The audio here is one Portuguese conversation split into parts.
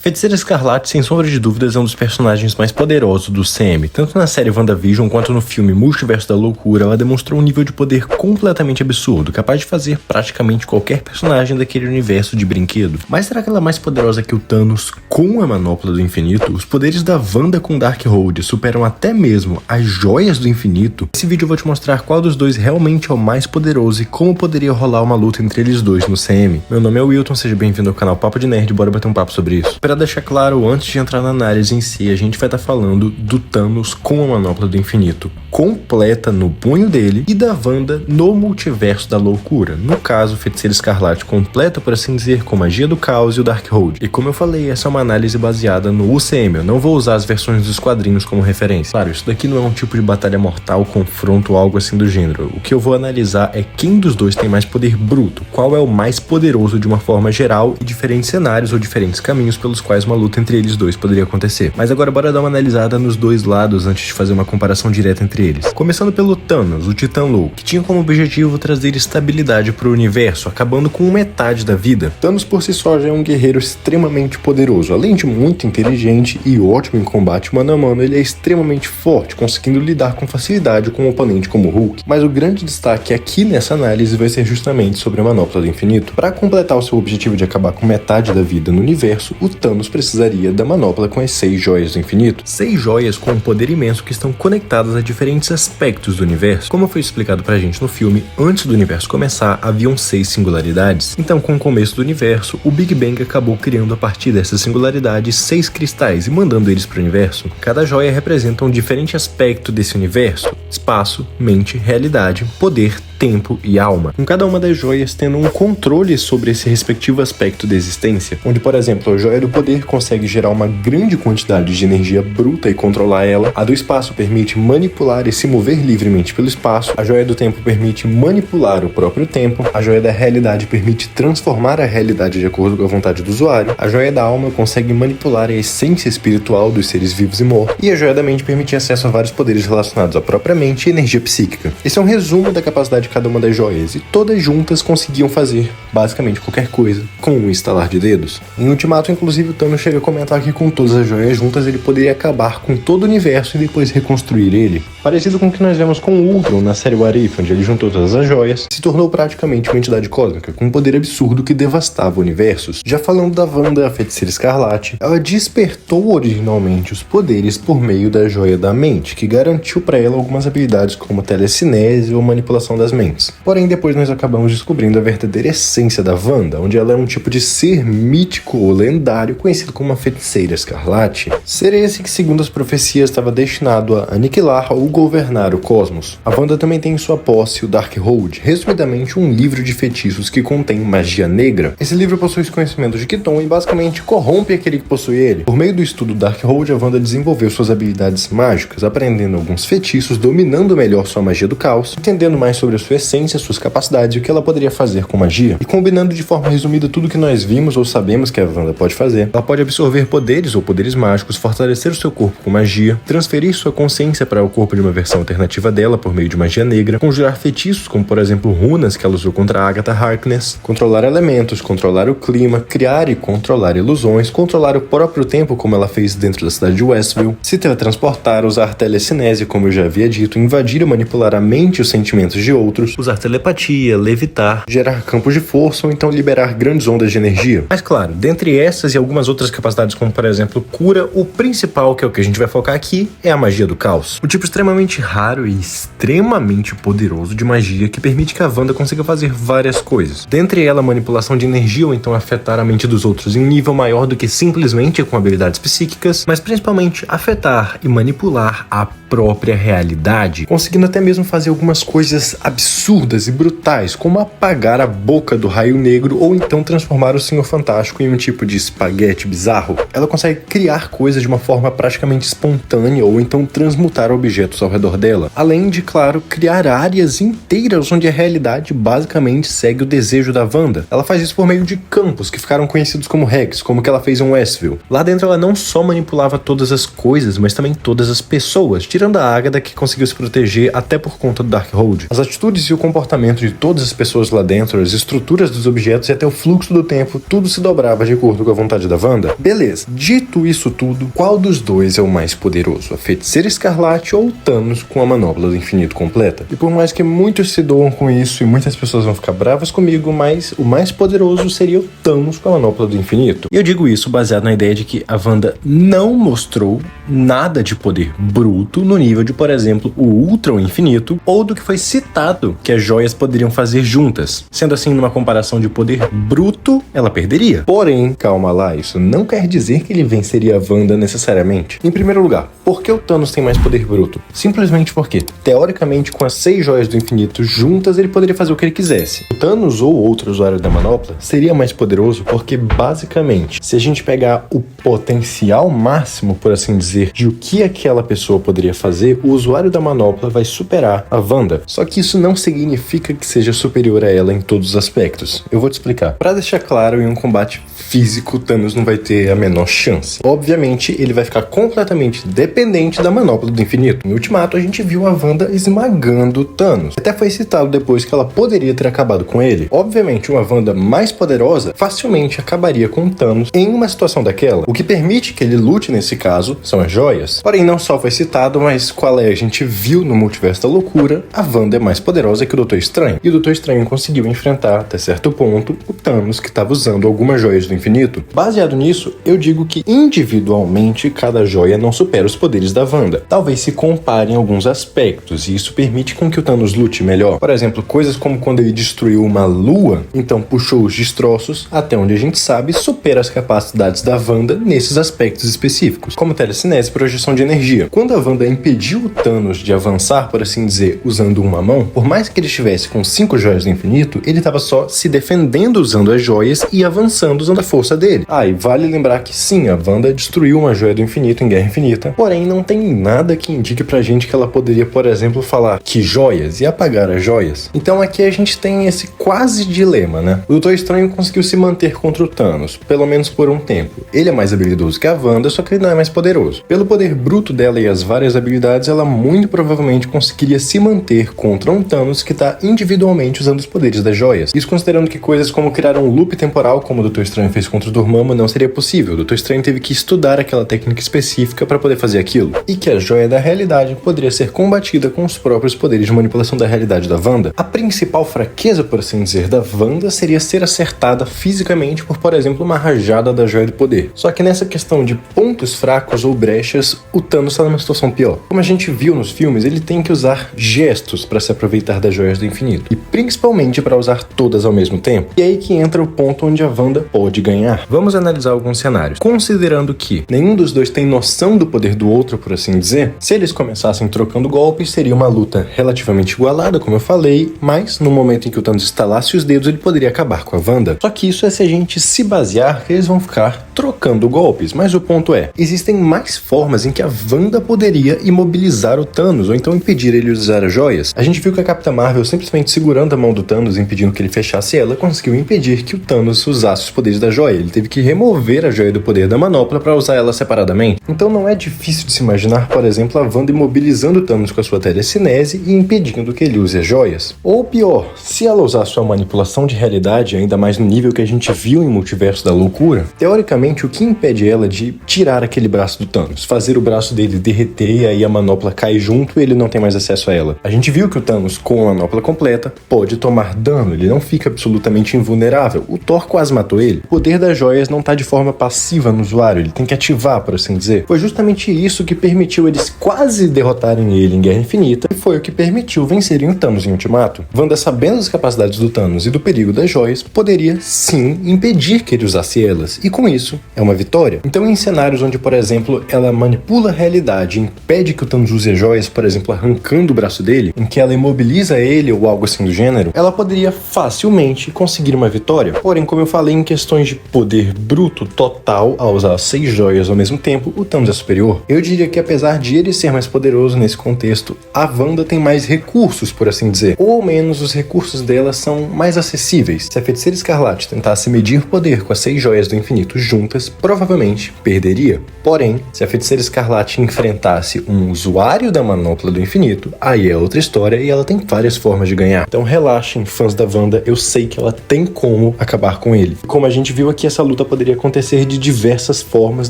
Feiticeira Escarlate, sem sombra de dúvidas, é um dos personagens mais poderosos do CM. Tanto na série WandaVision quanto no filme Multiverso da Loucura, ela demonstrou um nível de poder completamente absurdo, capaz de fazer praticamente qualquer personagem daquele universo de brinquedo. Mas será que ela é mais poderosa que o Thanos com a Manopla do Infinito? Os poderes da Wanda com Darkhold superam até mesmo as Joias do Infinito? Nesse vídeo eu vou te mostrar qual dos dois realmente é o mais poderoso e como poderia rolar uma luta entre eles dois no CM. Meu nome é Wilton, seja bem-vindo ao canal Papo de Nerd, bora bater um papo sobre isso. Para deixar claro, antes de entrar na análise em si, a gente vai estar falando do Thanos com a Manopla do Infinito completa no punho dele e da Wanda no Multiverso da Loucura. No caso, Feiticeira Escarlate completa, por assim dizer, com Magia do Caos e o Darkhold. E como eu falei, essa é uma análise baseada no UCM, eu não vou usar as versões dos quadrinhos como referência. Claro, isso daqui não é um tipo de batalha mortal, confronto ou algo assim do gênero. O que eu vou analisar é quem dos dois tem mais poder bruto, qual é o mais poderoso de uma forma geral e diferentes cenários ou diferentes caminhos pelos quais uma luta entre eles dois poderia acontecer. Mas agora bora dar uma analisada nos dois lados antes de fazer uma comparação direta entre eles. Começando pelo Thanos, o Titã Louco, que tinha como objetivo trazer estabilidade para o universo, acabando com metade da vida. Thanos por si só já é um guerreiro extremamente poderoso, além de muito inteligente e ótimo em combate mano a mano, ele é extremamente forte, conseguindo lidar com facilidade com um oponente como o Hulk. Mas o grande destaque aqui nessa análise vai ser justamente sobre a Manopla do Infinito. Para completar o seu objetivo de acabar com metade da vida no universo, o Thanos precisaria da manopla com as 6 joias do infinito. 6 joias com um poder imenso que estão conectadas a diferentes aspectos do universo. Como foi explicado pra gente no filme, antes do universo começar, haviam 6 singularidades. Então, com o começo do universo, o Big Bang acabou criando a partir dessas singularidades 6 cristais e mandando eles pro universo. Cada joia representa um diferente aspecto desse universo: espaço, mente, realidade, poder, tempo e alma, com cada uma das joias tendo um controle sobre esse respectivo aspecto da existência, onde, por exemplo, a joia do poder consegue gerar uma grande quantidade de energia bruta e controlar ela, a do espaço permite manipular e se mover livremente pelo espaço, a joia do tempo permite manipular o próprio tempo, a joia da realidade permite transformar a realidade de acordo com a vontade do usuário, a joia da alma consegue manipular a essência espiritual dos seres vivos e mortos, e a joia da mente permite acesso a vários poderes relacionados à própria mente e energia psíquica. Esse é um resumo da capacidade de cada uma das joias, e todas juntas conseguiam fazer basicamente qualquer coisa com um estalar de dedos. Em Ultimato, inclusive, o Thanos chega a comentar que com todas as joias juntas ele poderia acabar com todo o universo e depois reconstruir ele. Parecido com o que nós vemos com o Ultron na série What If, onde ele juntou todas as joias, se tornou praticamente uma entidade cósmica com um poder absurdo que devastava universos. Já falando da Wanda, a Feiticeira Escarlate, ela despertou originalmente os poderes por meio da joia da mente, que garantiu para ela algumas habilidades como telecinese ou manipulação das mentes. Porém, depois nós acabamos descobrindo a verdadeira essência da Wanda, onde ela é um tipo de ser mítico ou lendário conhecido como a Feiticeira Escarlate. Ser esse que, segundo as profecias, estava destinado a aniquilar ou governar o cosmos. A Wanda também tem em sua posse o Darkhold, resumidamente um livro de feitiços que contém magia negra. Esse livro possui os conhecimentos de Kiton e basicamente corrompe aquele que possui ele. Por meio do estudo do Darkhold, a Wanda desenvolveu suas habilidades mágicas, aprendendo alguns feitiços, dominando melhor sua magia do caos, entendendo mais sobre a sua essência, suas capacidades e o que ela poderia fazer com magia. E combinando de forma resumida tudo que nós vimos ou sabemos que a Wanda pode fazer, ela pode absorver poderes ou poderes mágicos, fortalecer o seu corpo com magia, transferir sua consciência para o corpo de uma versão alternativa dela por meio de magia negra, conjurar feitiços como, por exemplo, runas que ela usou contra Agatha Harkness, controlar elementos, controlar o clima, criar e controlar ilusões, controlar o próprio tempo como ela fez dentro da cidade de Westview, se teletransportar, usar telecinese como eu já havia dito, invadir e manipular a mente e os sentimentos de outros, usar telepatia, levitar, gerar campos de força ou então liberar grandes ondas de energia. Mas claro, dentre essas e algumas outras capacidades como, por exemplo, cura, o principal, que é o que a gente vai focar aqui, é a magia do caos. O tipo extremamente raro e extremamente poderoso de magia que permite que a Wanda consiga fazer várias coisas. Dentre elas, a manipulação de energia ou então afetar a mente dos outros em um nível maior do que simplesmente com habilidades psíquicas, mas principalmente afetar e manipular a própria realidade, conseguindo até mesmo fazer algumas coisas absurdas e brutais, como apagar a boca do Raio Negro ou então transformar o Senhor Fantástico em um tipo de espaguete bizarro. Ela consegue criar coisas de uma forma praticamente espontânea ou então transmutar objetos ao redor dela, além de, claro, criar áreas inteiras onde a realidade basicamente segue o desejo da Wanda. Ela faz isso por meio de campos que ficaram conhecidos como Rex, como que ela fez em Westview. Lá dentro ela não só manipulava todas as coisas, mas também todas as pessoas, tirando a Agatha, que conseguiu se proteger até por conta do Darkhold. As atitudes atitudes e o comportamento de todas as pessoas lá dentro, as estruturas dos objetos e até o fluxo do tempo, tudo se dobrava de acordo com a vontade da Wanda. Beleza, dito isso tudo, qual dos dois é o mais poderoso? A Feiticeira Escarlate ou o Thanos com a Manopla do Infinito completa? E por mais que muitos se doam com isso e muitas pessoas vão ficar bravas comigo, mas o mais poderoso seria o Thanos com a Manopla do Infinito. E eu digo isso baseado na ideia de que a Wanda não mostrou nada de poder bruto no nível de, por exemplo, o Ultron Infinito, ou do que foi citado que as joias poderiam fazer juntas. Sendo assim, numa comparação de poder bruto, ela perderia. Porém, calma lá, isso não quer dizer que ele venceria a Wanda necessariamente. Em primeiro lugar, por que o Thanos tem mais poder bruto? Simplesmente porque, teoricamente, com as 6 joias do infinito juntas, ele poderia fazer o que ele quisesse. O Thanos ou outro usuário da manopla seria mais poderoso porque, basicamente, se a gente pegar o potencial máximo, por assim dizer, de o que aquela pessoa poderia fazer, o usuário da manopla vai superar a Wanda. Só que isso não significa que seja superior a ela em todos os aspectos. Eu vou te explicar. Pra deixar claro, em um combate físico, Thanos não vai ter a menor chance. Obviamente, ele vai ficar completamente dependente da manopla do infinito. Em Ultimato, a gente viu a Wanda esmagando Thanos. Até foi citado depois que ela poderia ter acabado com ele. Obviamente, uma Wanda mais poderosa facilmente acabaria com Thanos em uma situação daquela. O que permite que ele lute nesse caso são as joias. Porém, não só foi citado, mas qual é? A gente viu no Multiverso da Loucura, a Wanda é mais poderosa que o Doutor Estranho. E o Doutor Estranho conseguiu enfrentar, até certo ponto, o Thanos que estava usando algumas joias do infinito. Baseado nisso, eu digo que individualmente cada joia não supera os poderes da Wanda. Talvez se comparem em alguns aspectos, e isso permite com que o Thanos lute melhor. Por exemplo, coisas como quando ele destruiu uma lua, então puxou os destroços, até onde a gente sabe, supera as capacidades da Wanda nesses aspectos específicos, como telecinese e projeção de energia. Quando a Wanda impediu o Thanos de avançar, por assim dizer, usando uma mão, por mais que ele estivesse com 5 joias do infinito, ele estava só se defendendo usando as joias e avançando usando a força dele. E vale lembrar que sim, a Wanda destruiu uma joia do infinito em Guerra Infinita, porém não tem nada que indique pra gente que ela poderia, por exemplo, falar que joias e apagar as joias. Então aqui a gente tem esse quase dilema, né? O Doutor Estranho conseguiu se manter contra o Thanos, pelo menos por um tempo. Ele é mais habilidoso que a Wanda, só que ele não é mais poderoso. Pelo poder bruto dela e as várias habilidades, ela muito provavelmente conseguiria se manter contra um Thanos que está individualmente usando os poderes das joias. Isso considerando que coisas como criar um loop temporal, como o Doutor Estranho fez contra o Dormammu, não seria possível. O Doutor Estranho teve que estudar aquela técnica específica para poder fazer aquilo. E que a joia da realidade poderia ser combatida com os próprios poderes de manipulação da realidade da Wanda. A principal fraqueza, por assim dizer, da Wanda seria ser acertada fisicamente por exemplo, uma rajada da joia do poder. Só que nessa questão de pontos fracos ou brechas, o Thanos está numa situação pior. Como a gente viu nos filmes, ele tem que usar gestos para se aproveitar das joias do infinito. E principalmente para usar todas ao mesmo tempo. E é aí que entra o ponto onde a Wanda pode ganhar. Vamos analisar alguns cenários. Considerando que nenhum dos dois tem noção do poder do outro, por assim dizer, se eles começassem trocando golpes, seria uma luta relativamente igualada, como eu falei, mas no momento em que o Thanos estalasse os dedos, ele poderia acabar com a Wanda. Só que isso é se a gente se basear que eles vão ficar trocando golpes, mas o ponto é, existem mais formas em que a Wanda poderia imobilizar o Thanos, ou então impedir ele de usar as joias. A gente viu que a Capitã Marvel, simplesmente segurando a mão do Thanos, impedindo que ele fechasse ela, conseguiu impedir que o Thanos usasse os poderes da joia. Ele teve que remover a joia do poder da manopla para usar ela separadamente. Então não é difícil de se imaginar, por exemplo, a Wanda imobilizando o Thanos com a sua telecinese e impedindo que ele use as joias. Ou pior, se ela usar sua manipulação de realidade, ainda mais no nível que a gente viu em Multiverso da Loucura, teoricamente o que impede ela de tirar aquele braço do Thanos, fazer o braço dele derreter e aí a manopla cai junto e ele não tem mais acesso a ela. A gente viu que o Thanos, com a manopla completa, pode tomar dano, ele não fica absolutamente invulnerável. O Thor quase matou ele. O poder das joias não está de forma passiva no usuário, ele tem que ativar, por assim dizer. Foi justamente isso que permitiu eles quase derrotarem ele em Guerra Infinita e foi o que permitiu vencerem o Thanos em Ultimato. Wanda, sabendo das capacidades do Thanos e do perigo das joias, poderia sim impedir que ele usasse elas, e com isso é uma vitória. Então em cenários onde, por exemplo, ela manipula a realidade e impede que o Thanos use as joias, por exemplo, arrancando o braço dele, em que ela imobiliza ele ou algo assim do gênero, ela poderia facilmente conseguir uma vitória. Porém, como eu falei, em questões de poder bruto total, ao usar 6 joias ao mesmo tempo, o Thanos é superior. Eu diria que apesar de ele ser mais poderoso nesse contexto, a Wanda tem mais recursos, por assim dizer, ou ao menos os recursos dela são mais acessíveis. Se a Feiticeira Escarlate tentasse medir poder com as 6 joias do infinito juntas, provavelmente perderia. Porém, se a Feiticeira Escarlate enfrentasse um usuário da manopla do infinito, aí é outra história e ela tem várias formas de ganhar. Então relaxem, fãs da Wanda, eu sei que ela tem como acabar com ele. Como a gente viu aqui, essa luta poderia acontecer de diversas formas,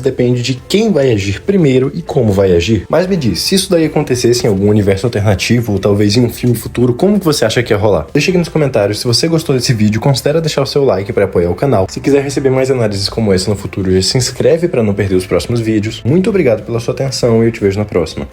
depende de quem vai agir primeiro e como vai agir. Mas me diz, se isso daí acontecesse em algum universo alternativo, ou talvez em um filme futuro, como que você acha que ia rolar? Deixa aqui nos comentários. Se você gostou desse vídeo, considere deixar o seu like para apoiar o canal. Se quiser receber mais análises como essa no futuro, já se inscreve para não perder os próximos vídeos. Muito obrigado pela sua atenção e eu te vejo na próxima.